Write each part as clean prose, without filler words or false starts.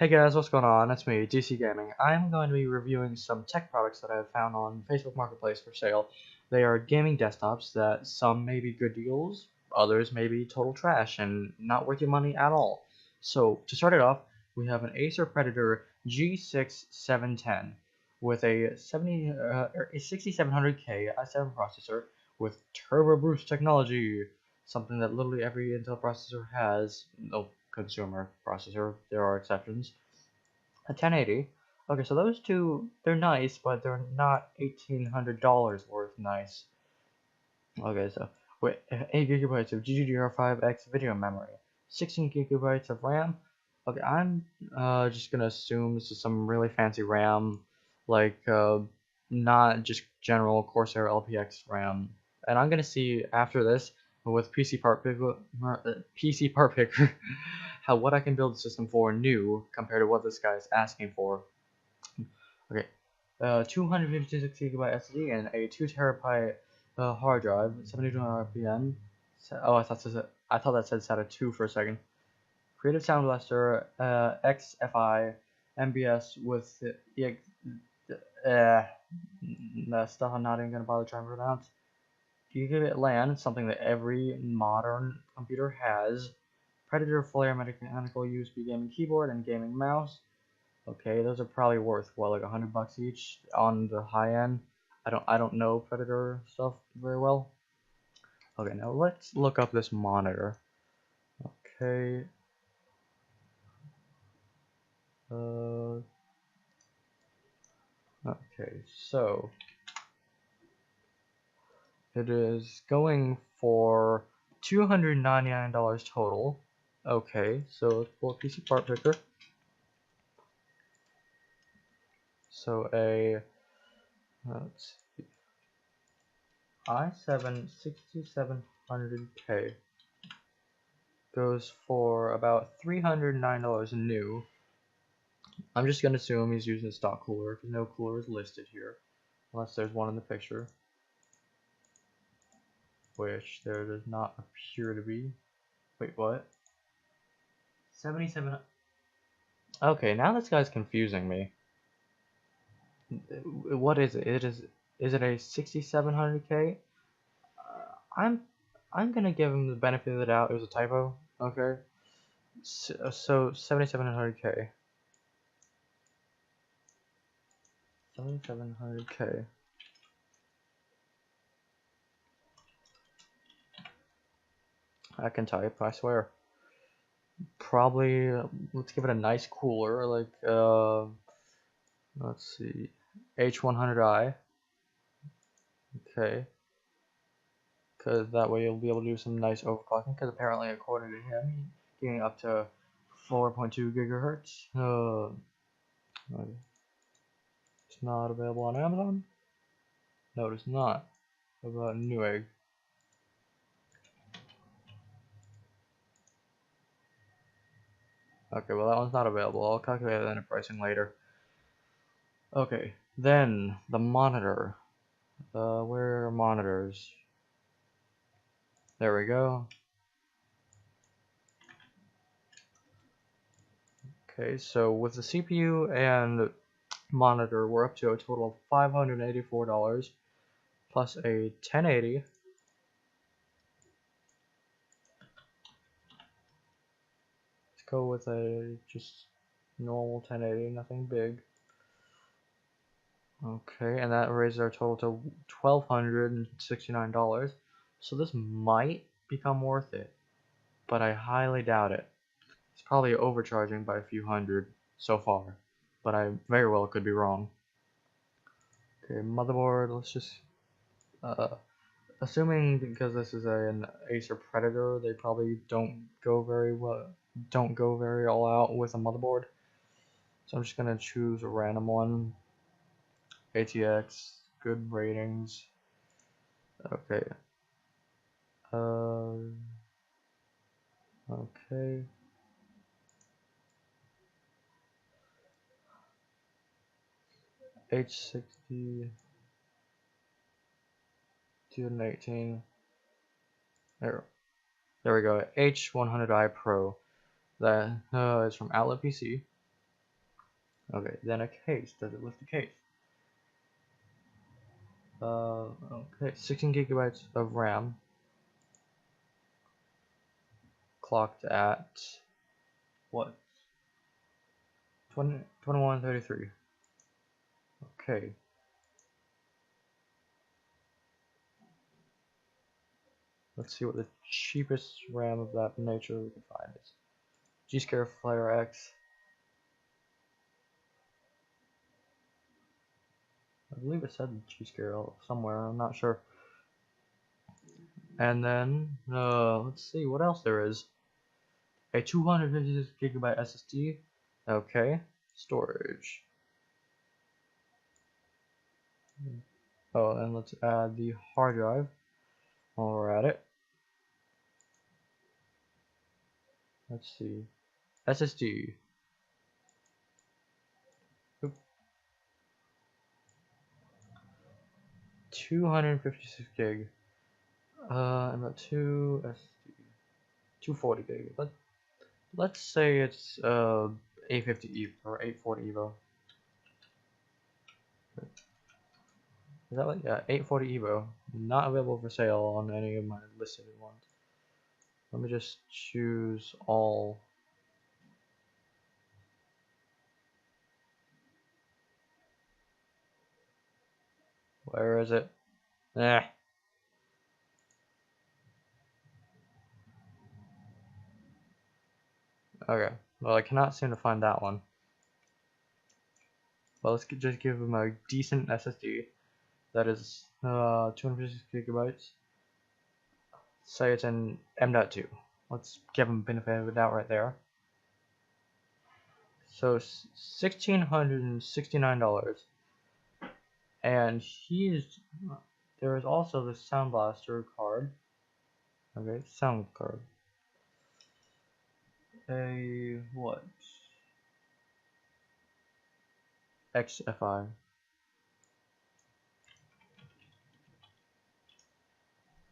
Hey guys, what's going on? It's me, DC Gaming. I'm going to be reviewing some tech products that I've found on Facebook Marketplace for sale. They are gaming desktops that some may be good deals, others may be total trash and not worth your money at all. So, to start it off, we have an Acer Predator G6 710 with a 6700K i7 processor with Turbo Boost technology, something that literally every Intel processor has. No consumer processor, there are exceptions. A 1080. Okay, so those two, they're nice, but they're not $1,800 worth nice. Okay, so wait, 8 gigabytes of GDDR5X video memory, 16 gigabytes of RAM. Okay, I'm just gonna assume this is some really fancy RAM, like not just general Corsair LPX RAM. And I'm gonna see after this with PC Part Picker how what I can build the system for new compared to what this guy is asking for. Okay, 256 gigabyte SSD and a 2 terabyte hard drive, 72 RPM. Oh, I thought that said SATA 2 for a second. Creative Sound Blaster, XFI, MBS with that stuff I'm not even gonna bother trying to pronounce. Gigabit LAN, something that every modern computer has. Predator Flare mechanical USB gaming keyboard and gaming mouse. Okay, those are probably worth what, like $100 each on the high end. I don't know Predator stuff very well. Okay, now let's look up this monitor. Okay. Uh. Okay, so it is going for $299 total. Okay, so let's pull a PC part picker. So let's see, i7 6700K goes for about $309 new. I'm just gonna assume he's using a stock cooler because no cooler is listed here, unless there's one in the picture, which there does not appear to be. Wait, what? 77. Okay, now this guy's confusing me. What is it? Is it a 6700K? I'm gonna give him the benefit of the doubt. It was a typo. Okay, so 7700K. 7700K. I can type, I swear. Probably, let's give it a nice cooler, like, let's see, H100i. Okay. Because that way you'll be able to do some nice overclocking, because apparently, according to him, getting up to 4.2 gigahertz. It's not available on Amazon? No, it is not. What about Newegg? Okay, well that one's not available. I'll calculate that in pricing later. Okay, then the monitor. Where are monitors? There we go. Okay, so with the CPU and monitor, we're up to a total of $584 plus a 1080. Let's go with a just normal 1080, nothing big. Okay, and that raises our total to $1,269. So this might become worth it, but I highly doubt it. It's probably overcharging by a few hundred so far, but I very well could be wrong. Okay, motherboard, let's just, assuming because this is an Acer Predator, they probably don't go very all out with a motherboard. So I'm just gonna choose a random one. ATX, good ratings. Okay. Okay. H60 2018. There we go. H100i Pro. That is from Outlet PC. Okay, then a case. Does it list the case? Okay, 16 gigabytes of RAM, clocked at what? 2133. Okay. Let's see what the cheapest RAM of that nature we can find is. G-Skill Flyer X. I believe it said G-Skill somewhere, I'm not sure. And then, let's see what else there is. A 256 gigabyte SSD. Okay. Storage. Oh, and let's add the hard drive while we're at it. Let's see. SSD. Oop. 256 gig. And about 240 gig. Let's say it's 850 EVO or 840 EVO. Is that like, yeah, 840 EVO. Not available for sale on any of my listed ones. Let me just choose all. Where is it? Eh. Okay. Well, I cannot seem to find that one. Well, let's just give him a decent SSD. That is 256 gigabytes. Say it's in M.2. Let's give him benefit of the doubt right there. So $1,669, and there is also the Sound Blaster card. Okay, sound card. A what? XFI.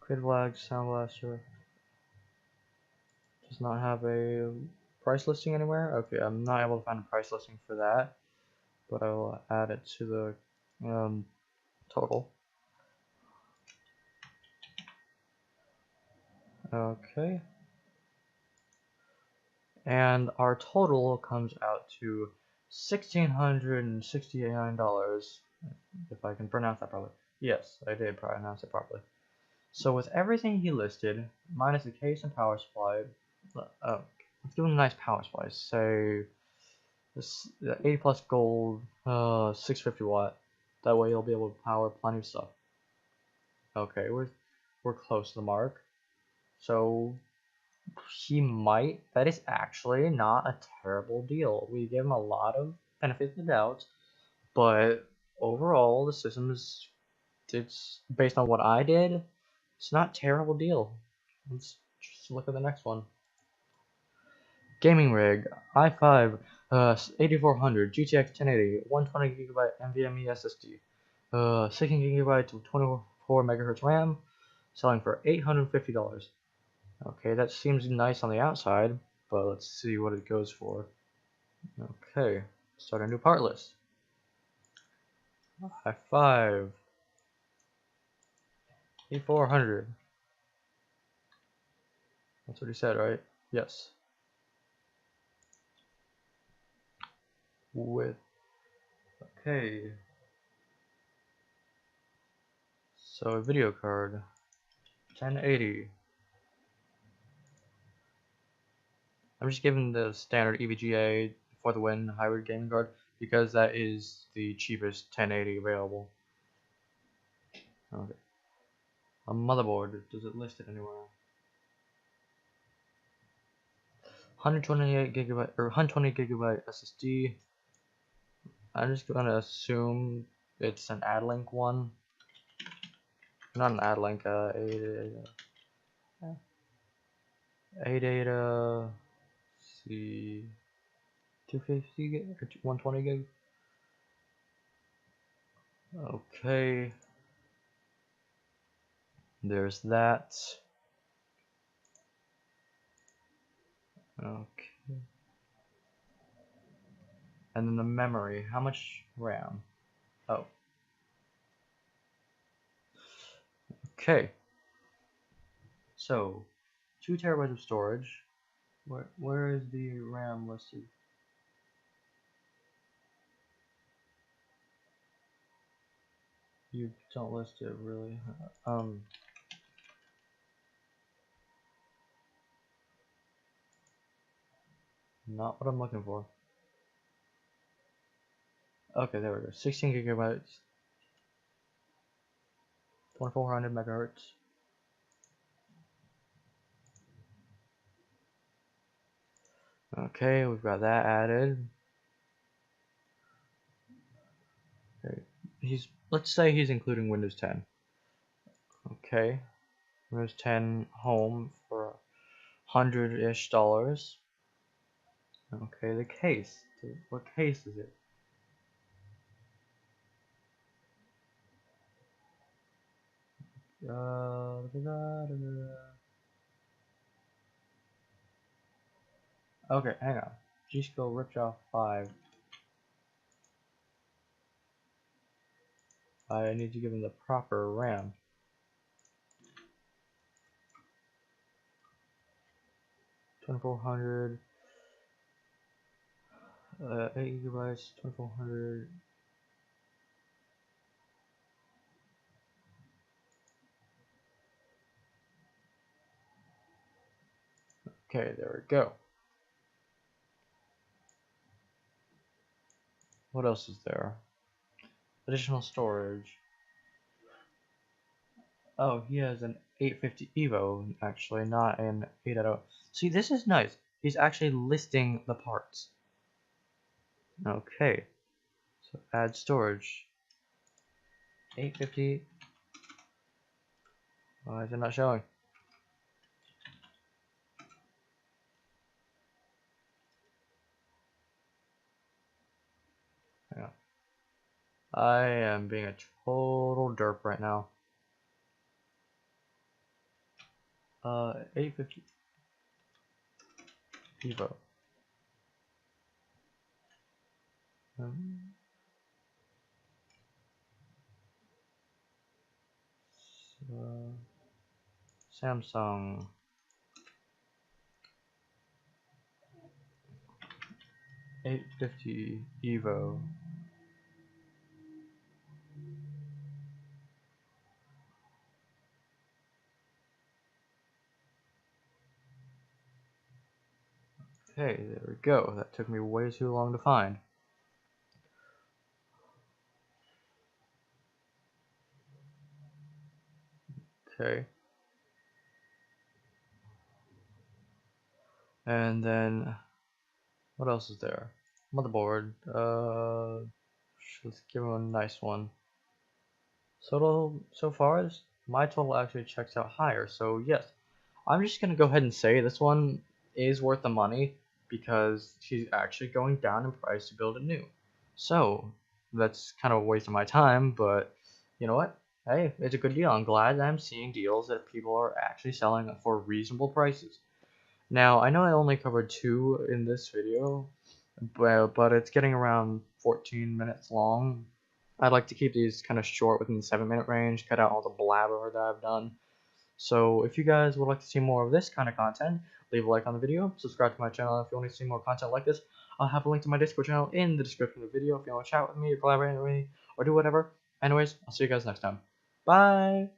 Critical Lag Sound Blaster does not have a price listing anywhere. Okay, I'm not able to find a price listing for that, but I will add it to the total. Okay. And our total comes out to $1,669, if I can pronounce that properly. Yes, I did pronounce it properly. So with everything he listed, minus the case and power supply, let's give him a nice power supply. Say this 80 plus gold, 650 watt. That way he'll be able to power plenty of stuff. Okay, we're close to the mark. So that is actually not a terrible deal. We give him a lot of benefit of the doubt, but overall the system it's based on what I did, it's not a terrible deal. Let's just look at the next one. Gaming rig, i5 8400 GTX 1080 120 gigabyte NVMe SSD, 16 gigabytes with 24 megahertz RAM, selling for $850. Okay, that seems nice on the outside, but let's see what it goes for. Okay, start a new part list. i5 8400. That's what he said, right? Yes. Okay. So a video card, 1080. I'm just giving the standard EVGA for the win hybrid gaming card because that is the cheapest 1080 available. Okay. A motherboard, does it list it anywhere? 128 gigabyte or 120 gigabyte SSD. I'm just gonna assume it's an AdLink one. Not an AdLink, ADATA, see, 250 gig or 120 gig. Okay, there's that. Okay. And then the memory, how much RAM? Oh. Okay. So, 2 terabytes of storage. Where is the RAM listed? You don't list it really. Not what I'm looking for. Okay, there we go. 16 gigabytes, 2400 megahertz. Okay, we've got that added. Okay. Let's say he's including Windows 10. Okay, Windows 10 Home for $100-ish. Okay, the case. What case is it? Okay, hang on. G-Skill Ripjaw 5. I need to give him the proper RAM. 2400, 8 gigabytes, 2400. Okay, there we go. What else is there? Additional storage. Oh, he has an 850 Evo, actually, not an 8.0. See, this is nice. He's actually listing the parts. Okay, so add storage. 850. Why is it not showing? Yeah. I am being a total derp right now. 850 Evo. Um, so, Samsung 850 Evo. Okay, there we go. That took me way too long to find. Okay. And then, what else is there? Motherboard. Let's give him a nice one. So far, my total actually checks out higher. So yes, I'm just gonna go ahead and say this one is worth the money because she's actually going down in price to build it new. So that's kind of a waste of my time, but you know what? Hey, it's a good deal. I'm glad that I'm seeing deals that people are actually selling for reasonable prices. Now, I know I only covered 2 in this video, but it's getting around 14 minutes long. I'd like to keep these kind of short within the 7-minute range, cut out all the blabber that I've done. So if you guys would like to see more of this kind of content, leave a like on the video, subscribe to my channel if you want to see more content like this. I'll have a link to my Discord channel in the description of the video if you want to chat with me or collaborate with me or do whatever. Anyways, I'll see you guys next time. Bye!